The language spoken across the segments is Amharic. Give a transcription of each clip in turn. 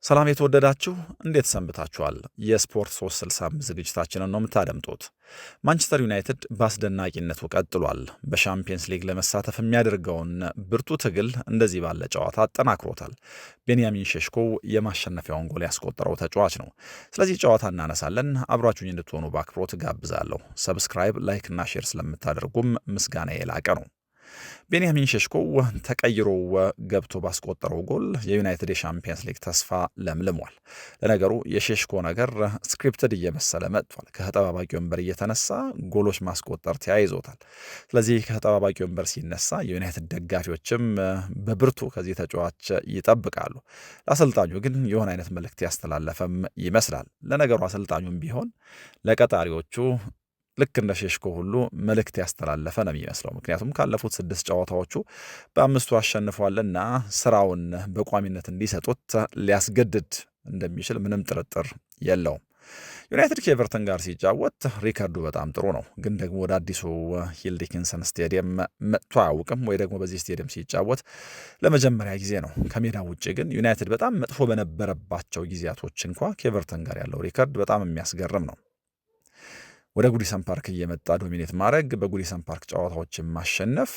ሰላም የተወደዳችሁ እንዴት ሰንብታችኋል? የስፖርት 365 ዝግጅታችንን ነው የምታደምጡት። ማንቸስተር ዩናይትድ በአስደናቂነቱ ቀጥሏል። በሻምፒየንስ ሊግ ለመሳተፍ የሚያደርገውን ብርቱ ትግል እንደዚህ ባለ ጨዋታ አጠናክሮታል። ቤንያሚን ሼሽኮ የማሸነፊያውን ጎል ያስቆጠረው ተጫዋች ነው። ስለዚህ ጨዋታ እናነሳለን። አብራችሁኝ እንድትሆኑ በአክብሮት ጋብዛለሁ። ሰብስክራይብ፣ ላይክ እና ሼር ስለምታደርጉም ምስጋና የላቀ ነው። ቤንያሚን ሼሽኮ ተቀይሮ ገብቶ ባስቆጠረው ጎል የዩናይትድ የሻምፒየንስ ሊግ ተስፋ ለምልሟል። ለነገሩ የሼሽኮ ነገር ስክሪፕትድ እየመሰለ መጥቷል። ከተጠባባቂ ወንበር እየተነሳ ጎሎች ማስቆጠር ተያይዞታል። ስለዚህ ከተጠባባቂ ወንበር ሲነሳ የዩናይትድ ደጋፊዎችም በብርቱ ከዚህ ተጫዋች ይጠብቃሉ። ለአሰልጣኙ ግን የሆነ አይነት መልእክት ያስተላለፈም ይመስላል። ለነገሩ አሰልጣኙም ቢሆን ለቀጣሪዎቹ ልክ እንደ ሼሽኮ ሁሉ መልእክት ያስተላለፈ ነው የሚመስለው። ምክንያቱም ካለፉት 6 ጨዋታዎቹ በ5ቱ አሸንፏልና ስራውን በቋሚነት እንዲሰጡት ሊያስገድድ እንደሚችል ምንም ጥርጥር የለውም። ዩናይትድ ከኤቨርተን ጋር ሲጫወት ሪከርዱ በጣም ጥሩ ነው፣ ግን ደግሞ ወደ አዲሱ ሂል ዲኪንሰን ስቴዲየም መጥቶ አያውቅም፣ ወይ ደግሞ በዚህ ስቴዲየም ሲጫወት ለመጀመሪያ ጊዜ ነው። ከሜዳ ውጭ ግን ዩናይትድ በጣም መጥፎ በነበረባቸው ጊዜያቶች እንኳ ከኤቨርተን ጋር ያለው ሪከርድ በጣም የሚያስገርም ነው። ወደ ጉዲሰን ፓርክ እየመጣ ዶሚኔት ማድረግ፣ በጉዲሰን ፓርክ ጨዋታዎችን ማሸነፍ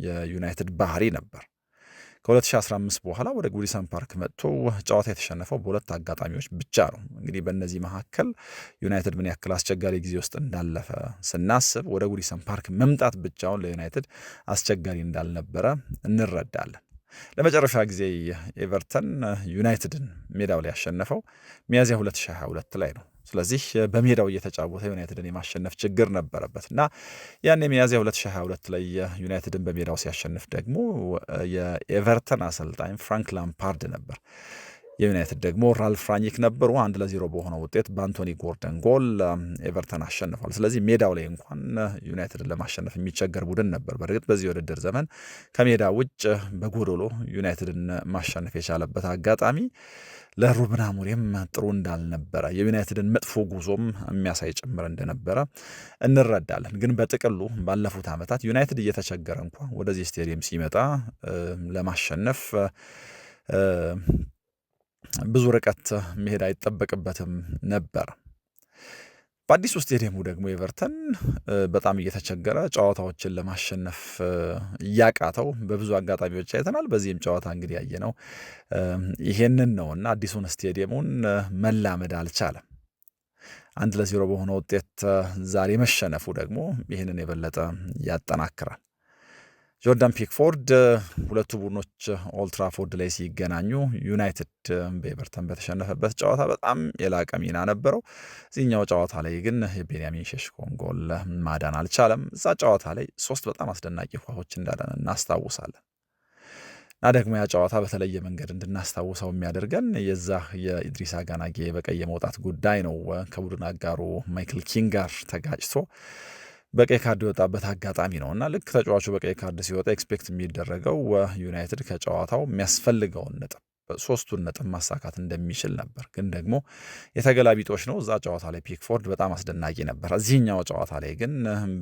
የዩናይትድ ባህሪ ነበር። ከ2015 በኋላ ወደ ጉዲሰን ፓርክ መጥቶ ጨዋታ የተሸነፈው በሁለት አጋጣሚዎች ብቻ ነው። እንግዲህ በእነዚህ መካከል ዩናይትድ ምን ያክል አስቸጋሪ ጊዜ ውስጥ እንዳለፈ ስናስብ ወደ ጉዲሰን ፓርክ መምጣት ብቻውን ለዩናይትድ አስቸጋሪ እንዳልነበረ እንረዳለን። ለመጨረሻ ጊዜ ኤቨርተን ዩናይትድን ሜዳው ላይ ያሸነፈው ሚያዝያ 2022 ላይ ነው። ስለዚህ በሜዳው እየተጫወተ ዩናይትድን የማሸነፍ ችግር ነበረበት እና ያን የሚያዝያ 2022 ላይ ዩናይትድን በሜዳው ሲያሸንፍ ደግሞ የኤቨርተን አሰልጣኝ ፍራንክ ላምፓርድ ነበር። የዩናይትድ ደግሞ ራልፍ ራኒክ ነበሩ። 1-0 በሆነው ውጤት በአንቶኒ ጎርደን ጎል ኤቨርተን አሸንፏል። ስለዚህ ሜዳው ላይ እንኳን ዩናይትድን ለማሸነፍ የሚቸገር ቡድን ነበር። በእርግጥ በዚህ ውድድር ዘመን ከሜዳ ውጭ በጎዶሎ ዩናይትድን ማሸነፍ የቻለበት አጋጣሚ ለሩበን አሞሪም ጥሩ እንዳልነበረ፣ የዩናይትድን መጥፎ ጉዞም የሚያሳይ ጭምር እንደነበረ እንረዳለን። ግን በጥቅሉ ባለፉት ዓመታት ዩናይትድ እየተቸገረ እንኳ ወደዚህ ስቴዲየም ሲመጣ ለማሸነፍ ብዙ ርቀት መሄድ አይጠበቅበትም ነበር። በአዲሱ ስቴዲየሙ ደግሞ ኤቨርተን በጣም እየተቸገረ ጨዋታዎችን ለማሸነፍ እያቃተው በብዙ አጋጣሚዎች አይተናል። በዚህም ጨዋታ እንግዲህ ያየነው ይሄንን ነው እና አዲሱን ስቴዲየሙን መላመድ አልቻለም። 1-0 በሆነ ውጤት ዛሬ መሸነፉ ደግሞ ይህንን የበለጠ ያጠናክራል። ጆርዳን ፒክፎርድ ሁለቱ ቡድኖች ኦልትራፎርድ ላይ ሲገናኙ ዩናይትድ በኤቨርተን በተሸነፈበት ጨዋታ በጣም የላቀ ሚና ነበረው። እዚህኛው ጨዋታ ላይ ግን የቤንያሚን ሼሽኮን ጎል ማዳን አልቻለም። እዛ ጨዋታ ላይ 3 በጣም አስደናቂ ኳሶች እንዳለን እናስታውሳለን እና ደግሞ ያ ጨዋታ በተለየ መንገድ እንድናስታውሰው የሚያደርገን የዛ የኢድሪሳ ጋናጌ በቀይ የመውጣት ጉዳይ ነው። ከቡድን አጋሩ ማይክል ኪንግ ጋር ተጋጭቶ በቀይ ካርድ የወጣበት አጋጣሚ ነው እና ልክ ተጫዋቹ በቀይ ካርድ ሲወጣ ኤክስፔክት የሚደረገው ዩናይትድ ከጨዋታው የሚያስፈልገውን ነጥብ 3ቱን ነጥብ ማሳካት እንደሚችል ነበር። ግን ደግሞ የተገላቢጦች ነው። እዛ ጨዋታ ላይ ፒክፎርድ በጣም አስደናቂ ነበር። እዚህኛው ጨዋታ ላይ ግን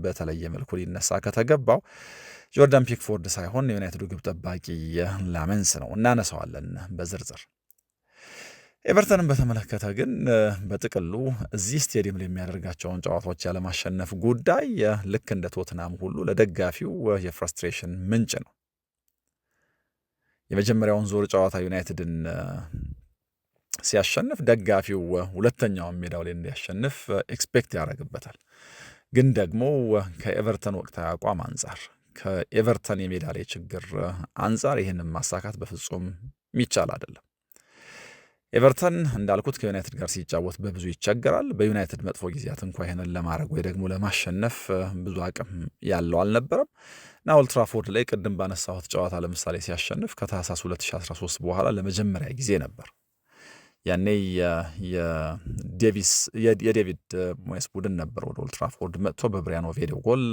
በተለየ መልኩ ሊነሳ ከተገባው ጆርዳን ፒክፎርድ ሳይሆን የዩናይትዱ ግብ ጠባቂ ላመንስ ነው። እናነሳዋለን በዝርዝር። ኤቨርተንን በተመለከተ ግን በጥቅሉ እዚህ ስቴዲየም ላይ የሚያደርጋቸውን ጨዋታዎች ያለማሸነፍ ጉዳይ ልክ እንደ ቶትናም ሁሉ ለደጋፊው የፍራስትሬሽን ምንጭ ነው። የመጀመሪያውን ዙር ጨዋታ ዩናይትድን ሲያሸንፍ ደጋፊው ሁለተኛውን ሜዳው ላይ እንዲያሸንፍ ኤክስፔክት ያደርግበታል። ግን ደግሞ ከኤቨርተን ወቅታዊ አቋም አንጻር፣ ከኤቨርተን የሜዳ ላይ ችግር አንጻር ይህንን ማሳካት በፍጹም የሚቻል አይደለም። ኤቨርተን እንዳልኩት ከዩናይትድ ጋር ሲጫወት በብዙ ይቸገራል። በዩናይትድ መጥፎ ጊዜያት እንኳ ይሄንን ለማድረግ ወይ ደግሞ ለማሸነፍ ብዙ አቅም ያለው አልነበረም እና ኦልትራፎርድ ላይ ቅድም ባነሳሁት ጨዋታ ለምሳሌ ሲያሸንፍ ከታህሳስ 2013 በኋላ ለመጀመሪያ ጊዜ ነበር። ያኔ የዴቪድ ሞየስ ቡድን ነበር ወደ ኦልትራፎርድ መጥቶ በብሪያን ኦቬዶ ጎል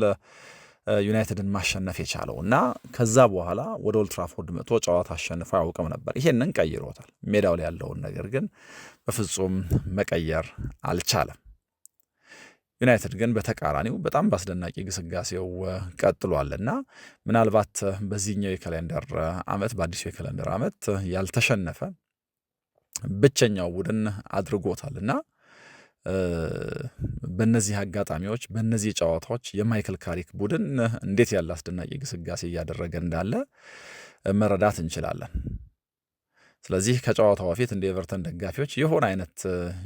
ዩናይትድን ማሸነፍ የቻለው እና ከዛ በኋላ ወደ ኦልትራፎርድ መጥቶ ጨዋታ አሸንፎ አያውቅም ነበር። ይሄንን ቀይሮታል። ሜዳው ላይ ያለውን ነገር ግን በፍጹም መቀየር አልቻለም። ዩናይትድ ግን በተቃራኒው በጣም በአስደናቂ ግስጋሴው ቀጥሏልና ምናልባት በዚህኛው የካሌንደር ዓመት በአዲሱ የካሌንደር ዓመት ያልተሸነፈ ብቸኛው ቡድን አድርጎታልና በእነዚህ አጋጣሚዎች በእነዚህ ጨዋታዎች የማይክል ካሪክ ቡድን እንዴት ያለ አስደናቂ ግስጋሴ እያደረገ እንዳለ መረዳት እንችላለን። ስለዚህ ከጨዋታው በፊት እንደ ኤቨርተን ደጋፊዎች የሆነ አይነት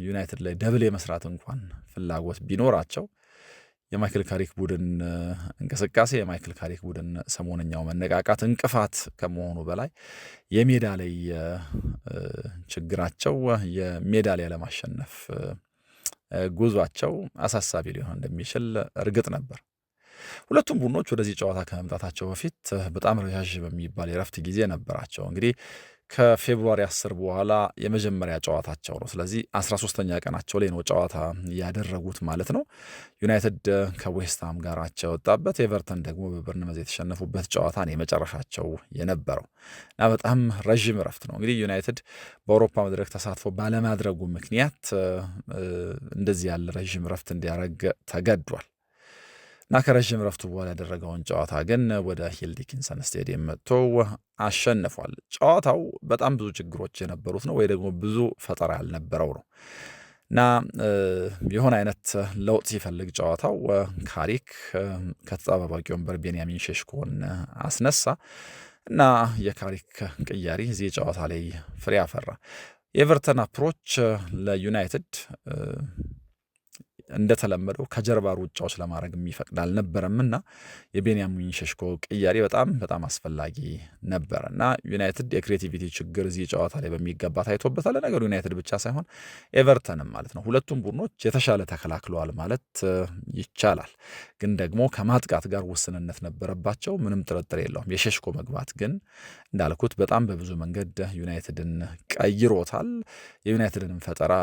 ዩናይትድ ላይ ደብል የመስራት እንኳን ፍላጎት ቢኖራቸው የማይክል ካሪክ ቡድን እንቅስቃሴ የማይክል ካሪክ ቡድን ሰሞነኛው መነቃቃት እንቅፋት ከመሆኑ በላይ የሜዳ ላይ ችግራቸው የሜዳ ላይ ለማሸነፍ ጉዟቸው አሳሳቢ ሊሆን እንደሚችል እርግጥ ነበር። ሁለቱም ቡድኖች ወደዚህ ጨዋታ ከመምጣታቸው በፊት በጣም ረዣዥም በሚባል የረፍት ጊዜ ነበራቸው። እንግዲህ ከፌብሩዋሪ 10 በኋላ የመጀመሪያ ጨዋታቸው ነው። ስለዚህ 13ኛ ቀናቸው ላይ ነው ጨዋታ ያደረጉት ማለት ነው። ዩናይትድ ከዌስትሃም ጋር አቻ የወጣበት፣ ኤቨርተን ደግሞ በበርንመዝ የተሸነፉበት ጨዋታ ነው የመጨረሻቸው የነበረው እና በጣም ረዥም ረፍት ነው። እንግዲህ ዩናይትድ በአውሮፓ መድረክ ተሳትፎ ባለማድረጉ ምክንያት እንደዚህ ያለ ረዥም ረፍት እንዲያደርግ ተገዷል እና ከረዥም ረፍቱ በኋላ ያደረገውን ጨዋታ ግን ወደ ሂል ዲኪንሰን ስቴዲየም መጥቶ አሸንፏል። ጨዋታው በጣም ብዙ ችግሮች የነበሩት ነው ወይ ደግሞ ብዙ ፈጠራ ያልነበረው ነው እና የሆነ አይነት ለውጥ ሲፈልግ ጨዋታው ካሪክ ከተጠባባቂ ወንበር ቤንያሚን ሼሽኮን አስነሳ እና የካሪክ ቅያሪ እዚህ ጨዋታ ላይ ፍሬ አፈራ። የኤቨርተን አፕሮች ለዩናይትድ እንደተለመደው ከጀርባ ሩጫዎች ለማድረግ የሚፈቅድ አልነበረምና የቤንያሚን ሼሽኮ ቅያሬ በጣም አስፈላጊ ነበር እና ዩናይትድ የክሬቲቪቲ ችግር እዚህ ጨዋታ ላይ በሚገባ ታይቶበታል። ነገሩ ዩናይትድ ብቻ ሳይሆን ኤቨርተንም ማለት ነው። ሁለቱም ቡድኖች የተሻለ ተከላክለዋል ማለት ይቻላል፣ ግን ደግሞ ከማጥቃት ጋር ውስንነት ነበረባቸው፣ ምንም ጥርጥር የለውም። የሼሽኮ መግባት ግን እንዳልኩት በጣም በብዙ መንገድ ዩናይትድን ቀይሮታል። የዩናይትድንም ፈጠራ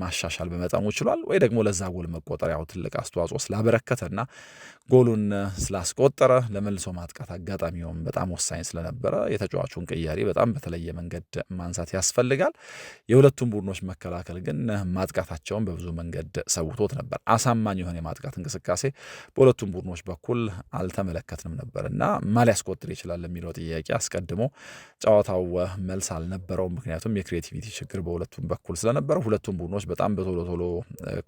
ማሻሻል በመጠኑ ችሏል ወይ ደግሞ ለዛ ጎል መቆጠሪያው ትልቅ አስተዋጽኦ ስላበረከተና ጎሉን ስላስቆጠረ ለመልሶ ማጥቃት አጋጣሚውም በጣም ወሳኝ ስለነበረ የተጫዋቹን ቅያሬ በጣም በተለየ መንገድ ማንሳት ያስፈልጋል። የሁለቱም ቡድኖች መከላከል ግን ማጥቃታቸውን በብዙ መንገድ ሰውቶት ነበር። አሳማኝ የሆነ የማጥቃት እንቅስቃሴ በሁለቱም ቡድኖች በኩል አልተመለከትንም ነበር እና ማን ሊያስቆጥር ይችላል የሚለው ጥያቄ አስቀድሞ ጨዋታው መልስ አልነበረውም። ምክንያቱም የክሬቲቪቲ ችግር በሁለቱም በኩል ስለነበረ ሁለቱም ቡድኖች በጣም በቶሎ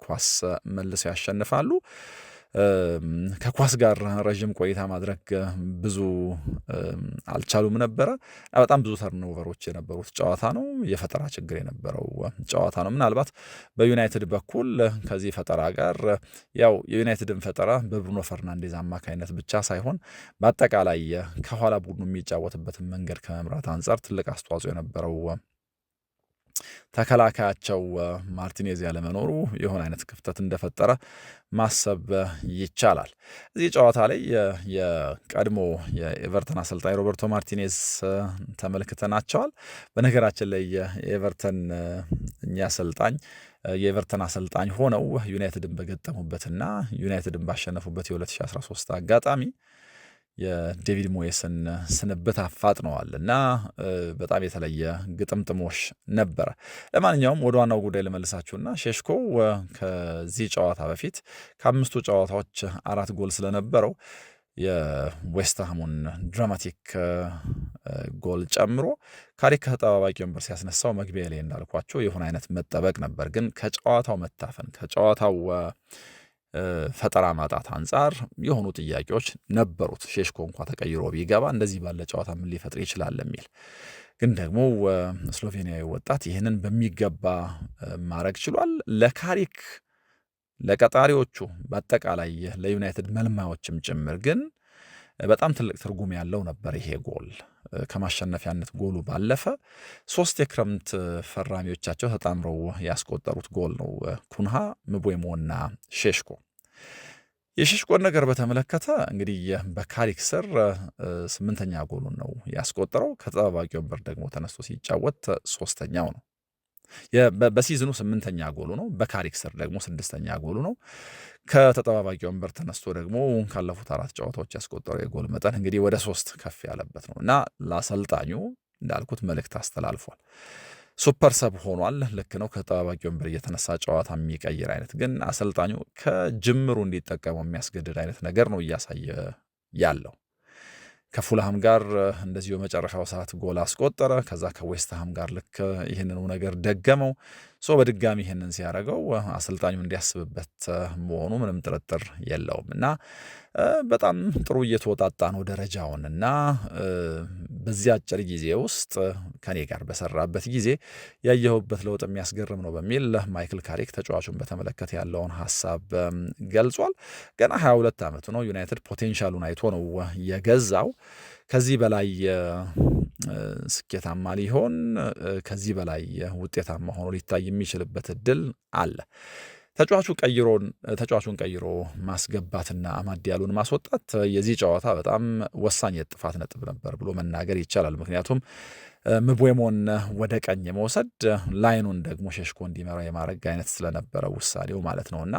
ኳስ መልሰው ያሸንፋሉ። ከኳስ ጋር ረዥም ቆይታ ማድረግ ብዙ አልቻሉም ነበረ። በጣም ብዙ ተርኖቨሮች የነበሩት ጨዋታ ነው። የፈጠራ ችግር የነበረው ጨዋታ ነው። ምናልባት በዩናይትድ በኩል ከዚህ ፈጠራ ጋር ያው የዩናይትድን ፈጠራ በብሩኖ ፈርናንዴዝ አማካኝነት ብቻ ሳይሆን በአጠቃላይ ከኋላ ቡድኑ የሚጫወትበትን መንገድ ከመምራት አንጻር ትልቅ አስተዋጽኦ የነበረው ተከላካያቸው ማርቲኔዝ ያለመኖሩ የሆነ አይነት ክፍተት እንደፈጠረ ማሰብ ይቻላል። እዚህ ጨዋታ ላይ የቀድሞ የኤቨርተን አሰልጣኝ ሮበርቶ ማርቲኔዝ ተመልክተናቸዋል። በነገራችን ላይ የኤቨርተን የኤቨርተን አሰልጣኝ ሆነው ዩናይትድን በገጠሙበትና ዩናይትድን ባሸነፉበት የ2013 አጋጣሚ የዴቪድ ሞየስን ስንብት አፋጥነዋል እና በጣም የተለየ ግጥምጥሞሽ ነበረ። ለማንኛውም ወደ ዋናው ጉዳይ ልመልሳችሁና ሼሽኮ ከዚህ ጨዋታ በፊት ከ5 ጨዋታዎች 4 ጎል ስለነበረው የዌስትሃሙን ድራማቲክ ጎል ጨምሮ ካሪክ ከተጠባባቂ ወንበር ሲያስነሳው መግቢያ ላይ እንዳልኳቸው የሆነ አይነት መጠበቅ ነበር። ግን ከጨዋታው መታፈን ከጨዋታው ፈጠራ ማጣት አንጻር የሆኑ ጥያቄዎች ነበሩት። ሼሽኮ እንኳ ተቀይሮ ቢገባ እንደዚህ ባለ ጨዋታ ምን ሊፈጥር ይችላል የሚል ግን ደግሞ ስሎቬኒያዊ ወጣት ይህንን በሚገባ ማድረግ ችሏል። ለካሪክ ለቀጣሪዎቹ በአጠቃላይ ለዩናይትድ መልማዮችም ጭምር ግን በጣም ትልቅ ትርጉም ያለው ነበር ይሄ ጎል። ከማሸነፊያነት ጎሉ ባለፈ 3 የክረምት ፈራሚዎቻቸው ተጣምረው ያስቆጠሩት ጎል ነው። ኩንሃ፣ ምቦሞና ሼሽኮ። የሼሽኮን ነገር በተመለከተ እንግዲህ በካሪክ ስር 8ኛ ጎሉን ነው ያስቆጠረው። ከተጠባባቂ ወንበር ደግሞ ተነስቶ ሲጫወት 3ኛው ነው። በሲዝኑ 8ኛ ጎሉ ነው። በካሪክ ስር ደግሞ 6ኛ ጎሉ ነው። ከተጠባባቂ ወንበር ተነስቶ ደግሞ ካለፉት 4 ጨዋታዎች ያስቆጠረው የጎል መጠን እንግዲህ ወደ 3 ከፍ ያለበት ነው እና ለአሰልጣኙ እንዳልኩት መልእክት አስተላልፏል። ሱፐር ሰብ ሆኗል። ልክ ነው። ከተጠባባቂ ወንበር እየተነሳ ጨዋታ የሚቀይር አይነት ግን አሰልጣኙ ከጅምሩ እንዲጠቀመው የሚያስገድድ አይነት ነገር ነው እያሳየ ያለው። ከፉልሃም ጋር እንደዚሁ መጨረሻው ሰዓት ጎል አስቆጠረ። ከዛ ከዌስትሃም ጋር ልክ ይህንኑ ነገር ደገመው። በድጋሚ ይህንን ሲያደርገው አሰልጣኙ እንዲያስብበት መሆኑ ምንም ጥርጥር የለውም እና በጣም ጥሩ እየተወጣጣ ነው ደረጃውን እና በዚህ አጭር ጊዜ ውስጥ ከኔ ጋር በሰራበት ጊዜ ያየሁበት ለውጥ የሚያስገርም ነው በሚል ማይክል ካሪክ ተጫዋቹን በተመለከተ ያለውን ሀሳብ ገልጿል። ገና 22 ዓመቱ ነው። ዩናይትድ ፖቴንሻሉን አይቶ ነው የገዛው። ከዚህ በላይ ስኬታማ ሊሆን ከዚህ በላይ ውጤታማ ሆኖ ሊታይ የሚችልበት እድል አለ። ተጫዋቹን ቀይሮ ማስገባትና አማድ ዲያሎን ማስወጣት የዚህ ጨዋታ በጣም ወሳኝ የጥፋት ነጥብ ነበር ብሎ መናገር ይቻላል። ምክንያቱም ምቦሞን ወደ ቀኝ የመውሰድ ላይኑን ደግሞ ሸሽኮ እንዲመራ የማድረግ አይነት ስለነበረ ውሳኔው ማለት ነውና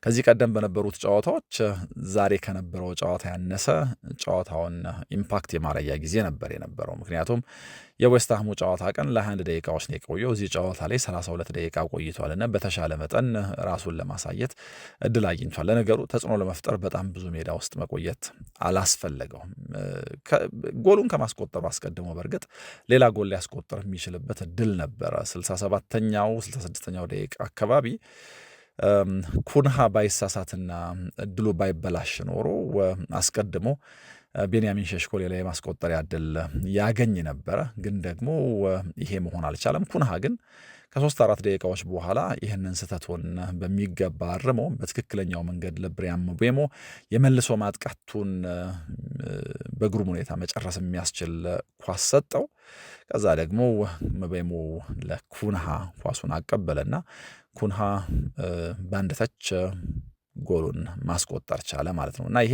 ከዚህ ቀደም በነበሩት ጨዋታዎች ዛሬ ከነበረው ጨዋታ ያነሰ ጨዋታውን ኢምፓክት የማረያ ጊዜ ነበር የነበረው። ምክንያቱም የዌስትሃሙ ጨዋታ ቀን ለ21 ደቂቃዎች ነው የቆየው። እዚህ ጨዋታ ላይ 32 ደቂቃ ቆይቷልና በተሻለ መጠን ራሱን ለማሳየት እድል አግኝቷል። ለነገሩ ተጽዕኖ ለመፍጠር በጣም ብዙ ሜዳ ውስጥ መቆየት አላስፈለገውም። ጎሉን ከማስቆጠሩ አስቀድሞ በእርግጥ ሌላ ጎል ሊያስቆጥር የሚችልበት እድል ነበረ። 67ኛው 66ኛው ደቂቃ አካባቢ ኩንሃ ባይሳሳትና እድሉ ባይበላሽ ኖሮ አስቀድሞ ቤንያሚን ሸሽኮ ሌላ የማስቆጠሪያ እድል ያገኝ ነበረ። ግን ደግሞ ይሄ መሆን አልቻለም። ኩንሃ ግን ከ3-4 ደቂቃዎች በኋላ ይህንን ስህተቱን በሚገባ አርሞ በትክክለኛው መንገድ ለብሪያን ምቤሞ የመልሶ ማጥቃቱን በግሩም ሁኔታ መጨረስ የሚያስችል ኳስ ሰጠው። ከዛ ደግሞ ምቤሞ ለኩንሃ ኳሱን አቀበለና ኩንሃ በአንድ ተች ጎሉን ማስቆጠር ቻለ ማለት ነው እና ይሄ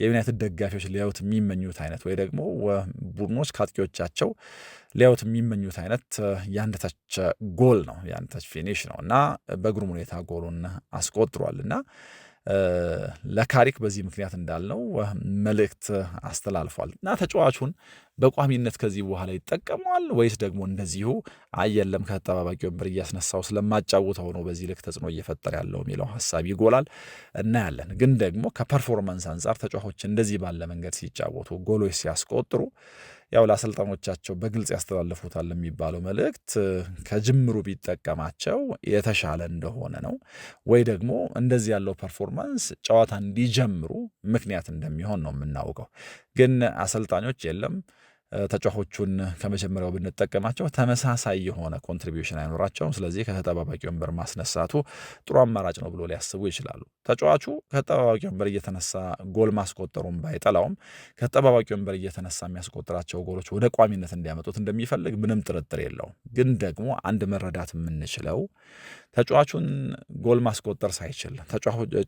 የዩናይትድ ደጋፊዎች ሊያዩት የሚመኙት አይነት ወይ ደግሞ ቡድኖች ከአጥቂዎቻቸው ሊያዩት የሚመኙት አይነት የአንድ ተች ጎል ነው፣ የአንድ ተች ፊኒሽ ነው እና በግሩም ሁኔታ ጎሉን አስቆጥሯል እና ለካሪክ በዚህ ምክንያት እንዳልነው መልእክት አስተላልፏል እና ተጫዋቹን በቋሚነት ከዚህ በኋላ ይጠቀመዋል ወይስ ደግሞ እንደዚሁ አየለም ከተጠባባቂ ወንበር እያስነሳው ስለማጫውተው ነው በዚህ ልክ ተጽዕኖ እየፈጠረ ያለው የሚለው ሀሳብ ይጎላል እናያለን። ግን ደግሞ ከፐርፎርማንስ አንጻር ተጫዋቾች እንደዚህ ባለ መንገድ ሲጫወቱ ጎሎች ሲያስቆጥሩ ያው ለአሰልጣኞቻቸው በግልጽ ያስተላልፉታል የሚባለው መልእክት ከጅምሩ ቢጠቀማቸው የተሻለ እንደሆነ ነው ወይ ደግሞ እንደዚህ ያለው ፐርፎርማንስ ጨዋታ እንዲጀምሩ ምክንያት እንደሚሆን ነው የምናውቀው። ግን አሰልጣኞች የለም ተጫዋቾቹን ከመጀመሪያው ብንጠቀማቸው ተመሳሳይ የሆነ ኮንትሪቢዩሽን አይኖራቸውም፣ ስለዚህ ከተጠባባቂ ወንበር ማስነሳቱ ጥሩ አማራጭ ነው ብሎ ሊያስቡ ይችላሉ። ተጫዋቹ ከተጠባባቂ ወንበር እየተነሳ ጎል ማስቆጠሩን ባይጠላውም ከተጠባባቂ ወንበር እየተነሳ የሚያስቆጥራቸው ጎሎች ወደ ቋሚነት እንዲያመጡት እንደሚፈልግ ምንም ጥርጥር የለውም። ግን ደግሞ አንድ መረዳት የምንችለው ተጫዋቹን ጎል ማስቆጠር ሳይችል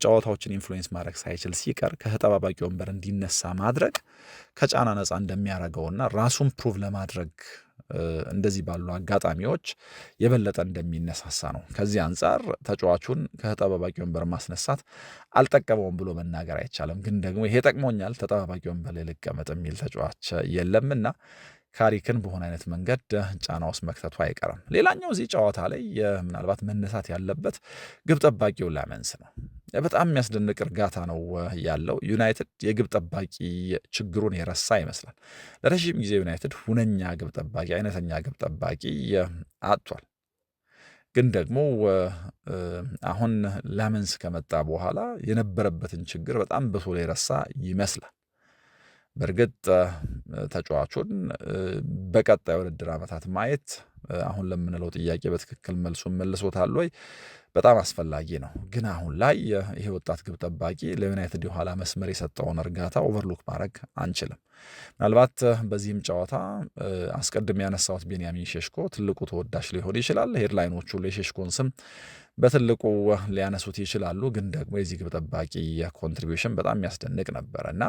ጨዋታዎችን ኢንፍሉዌንስ ማድረግ ሳይችል ሲቀር ከተጠባባቂ ወንበር እንዲነሳ ማድረግ ከጫና ነፃ እንደሚያደርገውና ራሱን ፕሩቭ ለማድረግ እንደዚህ ባሉ አጋጣሚዎች የበለጠ እንደሚነሳሳ ነው። ከዚህ አንጻር ተጫዋቹን ከተጠባባቂ ወንበር ማስነሳት አልጠቀመውም ብሎ መናገር አይቻልም። ግን ደግሞ ይሄ ጠቅሞኛል ተጠባባቂ ወንበር ላይ ልቀመጥ የሚል ተጫዋች የለምና ካሪክን በሆነ አይነት መንገድ ጫና ውስጥ መክተቱ አይቀርም። ሌላኛው እዚህ ጨዋታ ላይ ምናልባት መነሳት ያለበት ግብ ጠባቂው ላመንስ ነው። በጣም የሚያስደንቅ እርጋታ ነው ያለው። ዩናይትድ የግብ ጠባቂ ችግሩን የረሳ ይመስላል። ለረዥም ጊዜ ዩናይትድ ሁነኛ ግብ ጠባቂ፣ አይነተኛ ግብ ጠባቂ አጥቷል። ግን ደግሞ አሁን ላመንስ ከመጣ በኋላ የነበረበትን ችግር በጣም በቶሎ የረሳ ይመስላል። በእርግጥ ተጫዋቹን በቀጣይ ውድድር ዓመታት ማየት አሁን ለምንለው ጥያቄ በትክክል መልሱን መልሶታል ወይ በጣም አስፈላጊ ነው። ግን አሁን ላይ ይሄ ወጣት ግብ ጠባቂ ለዩናይትድ የኋላ መስመር የሰጠውን እርጋታ ኦቨርሉክ ማድረግ አንችልም። ምናልባት በዚህም ጨዋታ አስቀድሜ ያነሳሁት ቤንያሚን ሼሽኮ ትልቁ ተወዳጅ ሊሆን ይችላል። ሄድላይኖቹ የሼሽኮን ስም በትልቁ ሊያነሱት ይችላሉ። ግን ደግሞ የዚህ ግብ ጠባቂ ኮንትሪቢዩሽን በጣም የሚያስደንቅ ነበረ እና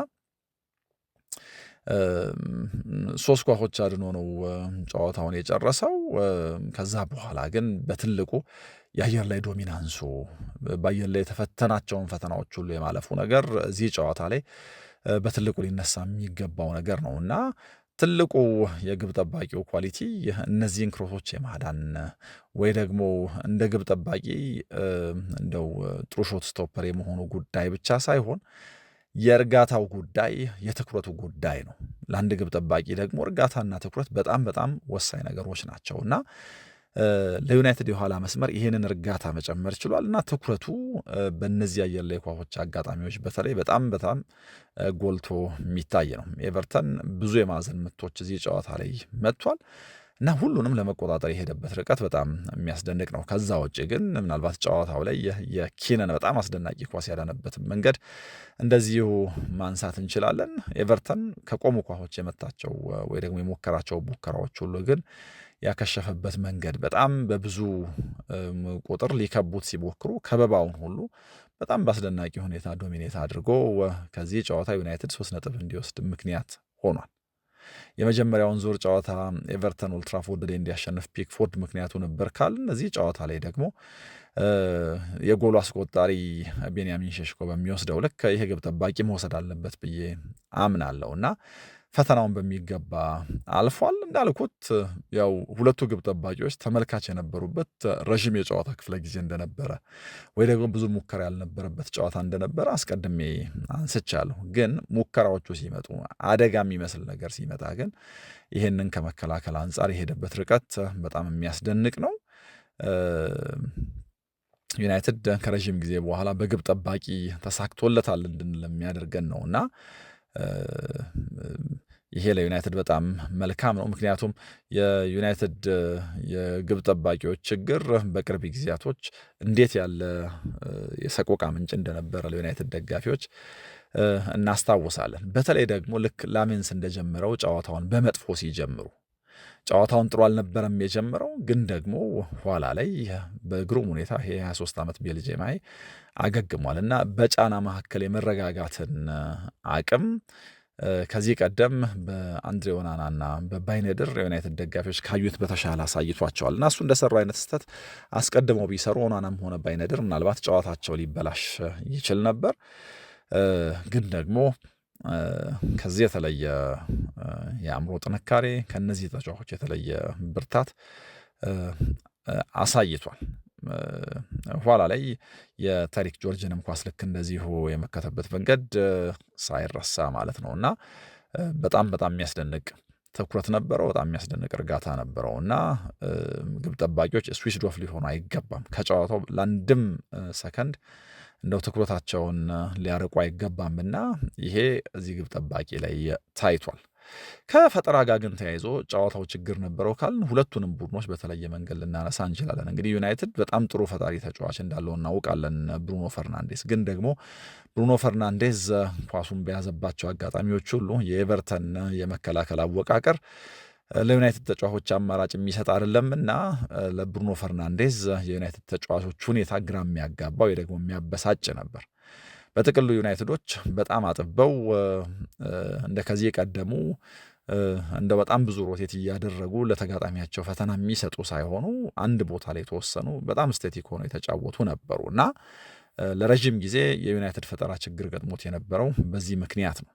3 ኳሶች አድኖ ነው ጨዋታውን የጨረሰው። ከዛ በኋላ ግን በትልቁ የአየር ላይ ዶሚናንሱ በአየር ላይ የተፈተናቸውን ፈተናዎች ሁሉ የማለፉ ነገር እዚህ ጨዋታ ላይ በትልቁ ሊነሳ የሚገባው ነገር ነው እና ትልቁ የግብ ጠባቂው ኳሊቲ እነዚህን ክሮሶች የማዳን ወይ ደግሞ እንደ ግብ ጠባቂ እንደው ጥሩ ሾት ስቶፐር የመሆኑ ጉዳይ ብቻ ሳይሆን የእርጋታው ጉዳይ የትኩረቱ ጉዳይ ነው። ለአንድ ግብ ጠባቂ ደግሞ እርጋታና ትኩረት በጣም በጣም ወሳኝ ነገሮች ናቸው እና ለዩናይትድ የኋላ መስመር ይህንን እርጋታ መጨመር ችሏል እና ትኩረቱ በእነዚህ አየር ላይ ኳሶች አጋጣሚዎች በተለይ በጣም በጣም ጎልቶ የሚታይ ነው። ኤቨርተን ብዙ የማዕዘን ምቶች እዚህ ጨዋታ ላይ መጥቷል እና ሁሉንም ለመቆጣጠር የሄደበት ርቀት በጣም የሚያስደንቅ ነው። ከዛ ውጭ ግን ምናልባት ጨዋታው ላይ የኪነን በጣም አስደናቂ ኳስ ያዳነበትን መንገድ እንደዚሁ ማንሳት እንችላለን። ኤቨርተን ከቆሙ ኳሶች የመታቸው ወይ ደግሞ የሞከራቸው ሙከራዎች ሁሉ ግን ያከሸፈበት መንገድ በጣም በብዙ ቁጥር ሊከቡት ሲሞክሩ ከበባውን ሁሉ በጣም በአስደናቂ ሁኔታ ዶሚኔት አድርጎ ከዚህ ጨዋታ ዩናይትድ 3 ነጥብ እንዲወስድ ምክንያት ሆኗል። የመጀመሪያውን ዙር ጨዋታ ኤቨርተን ኦልትራፎርድ ላይ እንዲያሸንፍ ፒክፎርድ ምክንያቱ ነበር ካልን እዚህ ጨዋታ ላይ ደግሞ የጎሉ አስቆጣሪ ቤንያሚን ሼሽኮ በሚወስደው ልክ ይሄ ግብ ጠባቂ መውሰድ አለበት ብዬ አምናለሁ እና ፈተናውን በሚገባ አልፏል። እንዳልኩት ያው ሁለቱ ግብ ጠባቂዎች ተመልካች የነበሩበት ረዥም የጨዋታ ክፍለ ጊዜ እንደነበረ ወይ ደግሞ ብዙ ሙከራ ያልነበረበት ጨዋታ እንደነበረ አስቀድሜ አንስቻለሁ። ግን ሙከራዎቹ ሲመጡ አደጋ የሚመስል ነገር ሲመጣ ግን ይህንን ከመከላከል አንጻር የሄደበት ርቀት በጣም የሚያስደንቅ ነው። ዩናይትድ ከረዥም ጊዜ በኋላ በግብ ጠባቂ ተሳክቶለታል እንድንል የሚያደርገን ነው እና ይሄ ለዩናይትድ በጣም መልካም ነው። ምክንያቱም የዩናይትድ የግብ ጠባቂዎች ችግር በቅርብ ጊዜያቶች እንዴት ያለ የሰቆቃ ምንጭ እንደነበረ ለዩናይትድ ደጋፊዎች እናስታውሳለን። በተለይ ደግሞ ልክ ላሜንስ እንደጀመረው ጨዋታውን በመጥፎ ሲጀምሩ ጨዋታውን ጥሩ አልነበረም የጀመረው፣ ግን ደግሞ ኋላ ላይ በግሩም ሁኔታ ይሄ 23 ዓመት ቤልጅየማዊ አገግሟል እና በጫና መካከል የመረጋጋትን አቅም ከዚህ ቀደም በአንድሬ ኦናናና በባይነድር የዩናይትድ ደጋፊዎች ካዩት በተሻለ አሳይቷቸዋል እና እሱ እንደሰሩ አይነት ስህተት አስቀድመው ቢሰሩ ኦናናም ሆነ ባይነድር ምናልባት ጨዋታቸው ሊበላሽ ይችል ነበር። ግን ደግሞ ከዚህ የተለየ የአእምሮ ጥንካሬ ከነዚህ ተጫዋቾች የተለየ ብርታት አሳይቷል። ኋላ ላይ የታሪክ ጆርጅንም ኳስ ልክ እንደዚሁ የመከተበት መንገድ ሳይረሳ ማለት ነው እና በጣም በጣም የሚያስደንቅ ትኩረት ነበረው። በጣም የሚያስደንቅ እርጋታ ነበረው እና ግብ ጠባቂዎች ስዊችድ ኦፍ ሊሆኑ አይገባም። ከጨዋታው ለአንድም ሰከንድ እንደው ትኩረታቸውን ሊያርቁ አይገባምና ይሄ እዚህ ግብ ጠባቂ ላይ ታይቷል። ከፈጠራ ጋር ግን ተያይዞ ጨዋታው ችግር ነበረው ካልን ሁለቱንም ቡድኖች በተለየ መንገድ ልናነሳ እንችላለን። እንግዲህ ዩናይትድ በጣም ጥሩ ፈጣሪ ተጫዋች እንዳለው እናውቃለን፣ ብሩኖ ፈርናንዴስ። ግን ደግሞ ብሩኖ ፈርናንዴዝ ኳሱን በያዘባቸው አጋጣሚዎች ሁሉ የኤቨርተን የመከላከል አወቃቀር ለዩናይትድ ተጫዋቾች አማራጭ የሚሰጥ አይደለም እና ለብሩኖ ፈርናንዴዝ የዩናይትድ ተጫዋቾች ሁኔታ ግራ የሚያጋባ ወይ ደግሞ የሚያበሳጭ ነበር። በጥቅሉ ዩናይትዶች በጣም አጥበው እንደ ከዚህ ቀደሙ እንደ በጣም ብዙ ሮቴት እያደረጉ ለተጋጣሚያቸው ፈተና የሚሰጡ ሳይሆኑ አንድ ቦታ ላይ የተወሰኑ በጣም ስቴቲክ ሆነው የተጫወቱ ነበሩ እና ለረዥም ጊዜ የዩናይትድ ፈጠራ ችግር ገጥሞት የነበረው በዚህ ምክንያት ነው።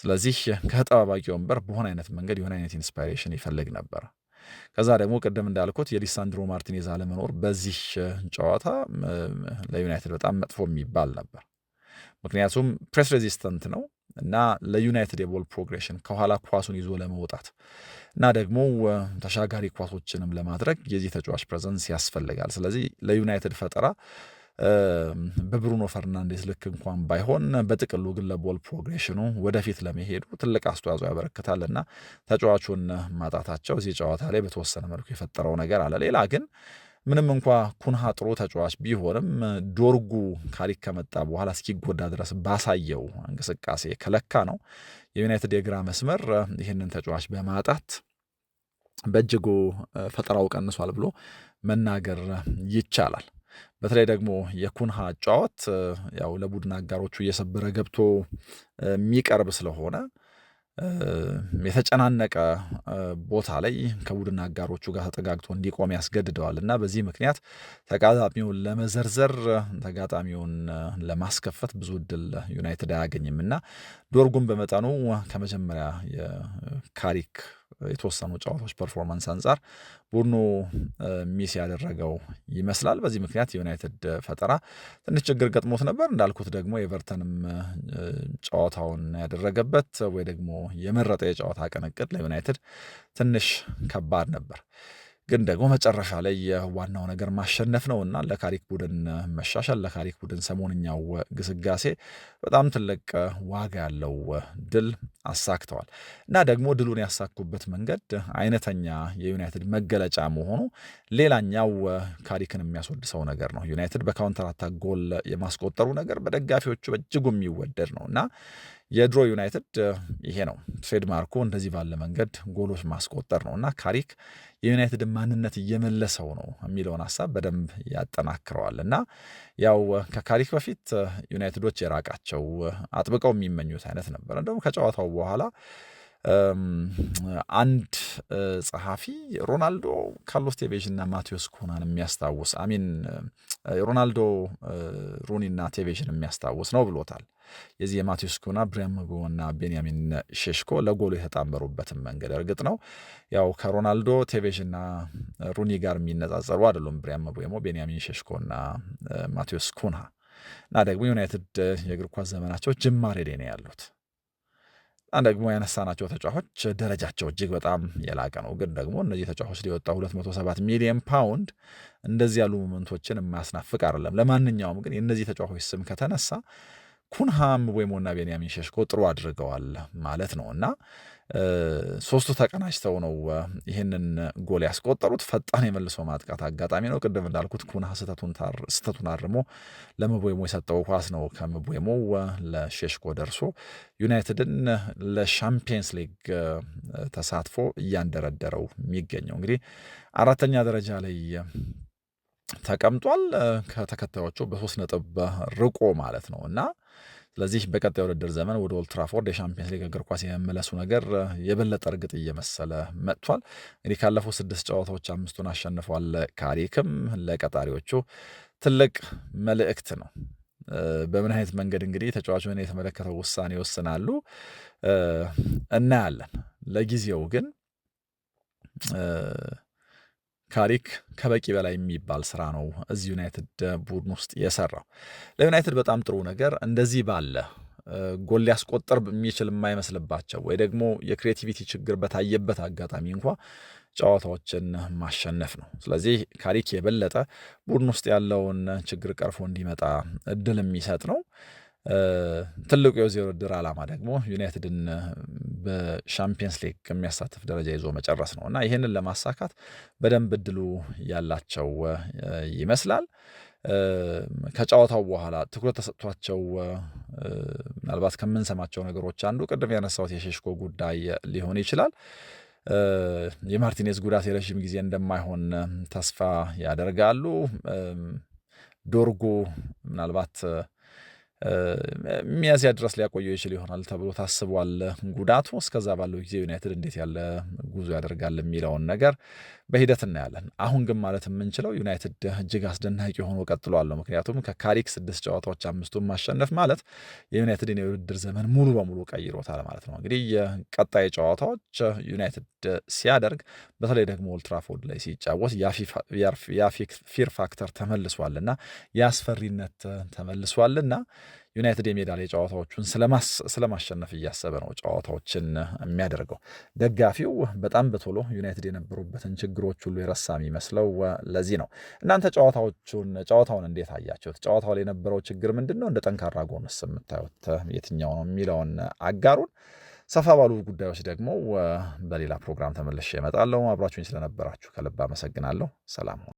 ስለዚህ ከተጠባባቂ ወንበር በሆነ አይነት መንገድ የሆነ አይነት ኢንስፓይሬሽን ይፈልግ ነበር። ከዛ ደግሞ ቅድም እንዳልኩት የሊሳንድሮ ማርቲኔዝ አለመኖር በዚህ ጨዋታ ለዩናይትድ በጣም መጥፎ የሚባል ነበር። ምክንያቱም ፕሬስ ሬዚስተንት ነው እና ለዩናይትድ የቦል ፕሮግሬሽን ከኋላ ኳሱን ይዞ ለመውጣት እና ደግሞ ተሻጋሪ ኳሶችንም ለማድረግ የዚህ ተጫዋች ፕሬዘንስ ያስፈልጋል። ስለዚህ ለዩናይትድ ፈጠራ በብሩኖ ፈርናንዴስ ልክ እንኳን ባይሆን በጥቅሉ ግን ለቦል ፕሮግሬሽኑ ወደፊት ለመሄዱ ትልቅ አስተዋጽኦ ያበረክታልና ተጫዋቹን ማጣታቸው እዚህ ጨዋታ ላይ በተወሰነ መልኩ የፈጠረው ነገር አለ። ሌላ ግን ምንም እንኳ ኩንሃ ጥሩ ተጫዋች ቢሆንም ዶርጉ ካሪክ ከመጣ በኋላ እስኪጎዳ ድረስ ባሳየው እንቅስቃሴ ከለካ ነው የዩናይትድ የግራ መስመር ይህንን ተጫዋች በማጣት በእጅጉ ፈጠራው ቀንሷል ብሎ መናገር ይቻላል። በተለይ ደግሞ የኩንሃ ጨዋታ ያው ለቡድን አጋሮቹ እየሰበረ ገብቶ የሚቀርብ ስለሆነ የተጨናነቀ ቦታ ላይ ከቡድን አጋሮቹ ጋር ተጠጋግቶ እንዲቆም ያስገድደዋል እና በዚህ ምክንያት ተጋጣሚውን ለመዘርዘር ተጋጣሚውን ለማስከፈት ብዙ እድል ዩናይትድ አያገኝም እና ዶርጉን በመጠኑ ከመጀመሪያ የካሪክ የተወሰኑ ጨዋታዎች ፐርፎርማንስ አንጻር ቡድኑ ሚስ ያደረገው ይመስላል። በዚህ ምክንያት የዩናይትድ ፈጠራ ትንሽ ችግር ገጥሞት ነበር። እንዳልኩት ደግሞ ኤቨርተንም ጨዋታውን ያደረገበት ወይ ደግሞ የመረጠ የጨዋታ ቅንቅድ ለዩናይትድ ትንሽ ከባድ ነበር። ግን ደግሞ መጨረሻ ላይ የዋናው ነገር ማሸነፍ ነውና ለካሪክ ቡድን መሻሻል፣ ለካሪክ ቡድን ሰሞንኛው ግስጋሴ በጣም ትልቅ ዋጋ ያለው ድል አሳክተዋል እና ደግሞ ድሉን ያሳኩበት መንገድ አይነተኛ የዩናይትድ መገለጫ መሆኑ ሌላኛው ካሪክን የሚያስወድሰው ነገር ነው። ዩናይትድ በካውንተር አታክ ጎል የማስቆጠሩ ነገር በደጋፊዎቹ በእጅጉ የሚወደድ ነው እና የድሮ ዩናይትድ ይሄ ነው ትሬድማርኩ፣ እንደዚህ ባለ መንገድ ጎሎች ማስቆጠር ነው እና ካሪክ የዩናይትድ ማንነት እየመለሰው ነው የሚለውን ሀሳብ በደንብ ያጠናክረዋል እና ያው ከካሪክ በፊት ዩናይትዶች የራቃቸው አጥብቀው የሚመኙት አይነት ነበር። እንደውም ከጨዋታው በኋላ አንድ ጸሐፊ ሮናልዶ ካርሎስ ቴቬዥ እና ማቴዎስ ኩናን የሚያስታውስ ሮናልዶ ሩኒና ቴቬዥን የሚያስታውስ ነው ብሎታል። የዚህ የማቴዎስ ኩና ብሪያን ምቤሞ እና ቤንያሚን ሼሽኮ ለጎሉ የተጣመሩበትን መንገድ እርግጥ ነው ያው ከሮናልዶ ቴቬዥ እና ሩኒ ጋር የሚነጻጸሩ አይደሉም ብሪያን ምቤሞ፣ ቤንያሚን ሼሽኮ እና ማቴዎስ ኩና እና ደግሞ ዩናይትድ የእግር ኳስ ዘመናቸው ጅማሬ ላይ ነው ያሉት። ደግሞ ያነሳናቸው ተጫዋቾች ደረጃቸው እጅግ በጣም የላቀ ነው። ግን ደግሞ እነዚህ ተጫዋቾች ሊወጣ 207 ሚሊዮን ፓውንድ እንደዚህ ያሉ ሞመንቶችን የማያስናፍቅ አይደለም። ለማንኛውም ግን የእነዚህ ተጫዋቾች ስም ከተነሳ ኩንሃ፣ ምቤሞ እና ቤንያሚን ሼሽኮ ጥሩ አድርገዋል ማለት ነው እና ሶስቱ ተቀናጅተው ነው ይህንን ጎል ያስቆጠሩት። ፈጣን የመልሶ ማጥቃት አጋጣሚ ነው። ቅድም እንዳልኩት ኩንሃ ስህተቱን አርሞ ለምቤሞ የሰጠው ኳስ ነው ከምቤሞ ለሼሽኮ ደርሶ ዩናይትድን ለሻምፒየንስ ሊግ ተሳትፎ እያንደረደረው የሚገኘው እንግዲህ 4ኛ ደረጃ ላይ ተቀምጧል ከተከታዮቹ በ3 ነጥብ ርቆ ማለት ነው እና ስለዚህ በቀጣይ ውድድር ዘመን ወደ ኦልድ ትራፎርድ የሻምፒየንስ ሊግ እግር ኳስ የመመለሱ ነገር የበለጠ እርግጥ እየመሰለ መጥቷል። እንግዲህ ካለፉት 6 ጨዋታዎች 5ቱን አሸንፏል። ካሪክም ለቀጣሪዎቹ ትልቅ መልእክት ነው። በምን አይነት መንገድ እንግዲህ ተጫዋቹን የተመለከተው ውሳኔ ይወስናሉ እናያለን። ለጊዜው ግን ካሪክ ከበቂ በላይ የሚባል ስራ ነው እዚህ ዩናይትድ ቡድን ውስጥ የሰራው። ለዩናይትድ በጣም ጥሩ ነገር እንደዚህ ባለ ጎል ሊያስቆጠር የሚችል የማይመስልባቸው ወይ ደግሞ የክሬቲቪቲ ችግር በታየበት አጋጣሚ እንኳ ጨዋታዎችን ማሸነፍ ነው። ስለዚህ ካሪክ የበለጠ ቡድን ውስጥ ያለውን ችግር ቀርፎ እንዲመጣ እድል የሚሰጥ ነው። ትልቁ የዚህ ውድድር ዓላማ ደግሞ ዩናይትድን በሻምፒየንስ ሊግ ከሚያሳትፍ ደረጃ ይዞ መጨረስ ነው እና ይህንን ለማሳካት በደንብ እድሉ ያላቸው ይመስላል። ከጨዋታው በኋላ ትኩረት ተሰጥቷቸው ምናልባት ከምንሰማቸው ነገሮች አንዱ ቅድም ያነሳሁት የሼሽኮ ጉዳይ ሊሆን ይችላል። የማርቲኔዝ ጉዳት የረዥም ጊዜ እንደማይሆን ተስፋ ያደርጋሉ። ዶርጉ ምናልባት ሚያዝያ ድረስ ሊያቆየው ይችል ይሆናል ተብሎ ታስቧል ጉዳቱ። እስከዛ ባለው ጊዜ ዩናይትድ እንዴት ያለ ጉዞ ያደርጋል የሚለውን ነገር በሂደት እናያለን። አሁን ግን ማለት የምንችለው ዩናይትድ እጅግ አስደናቂ ሆኖ ቀጥሏል። ምክንያቱም ከካሪክ 6 ጨዋታዎች 5ቱን ማሸነፍ ማለት የዩናይትድን የውድድር ዘመን ሙሉ በሙሉ ቀይሮታል ማለት ነው። እንግዲህ የቀጣይ ጨዋታዎች ዩናይትድ ሲያደርግ በተለይ ደግሞ ኦልድ ትራፎርድ ላይ ሲጫወት ያ ፊር ፋክተር ተመልሷልና የአስፈሪነት ተመልሷልና ዩናይትድ የሜዳ ላይ ጨዋታዎቹን ስለማሸነፍ እያሰበ ነው ጨዋታዎችን የሚያደርገው። ደጋፊው በጣም በቶሎ ዩናይትድ የነበሩበትን ችግሮች ሁሉ የረሳ የሚመስለው ለዚህ ነው። እናንተ ጨዋታውን እንዴት አያችሁት? ጨዋታው ላይ የነበረው ችግር ምንድን ነው? እንደ ጠንካራ ጎንስ የምታዩት የትኛው ነው የሚለውን አጋሩን። ሰፋ ባሉ ጉዳዮች ደግሞ በሌላ ፕሮግራም ተመልሼ እመጣለሁ። አብራችሁኝ ስለነበራችሁ ከልብ አመሰግናለሁ። ሰላም።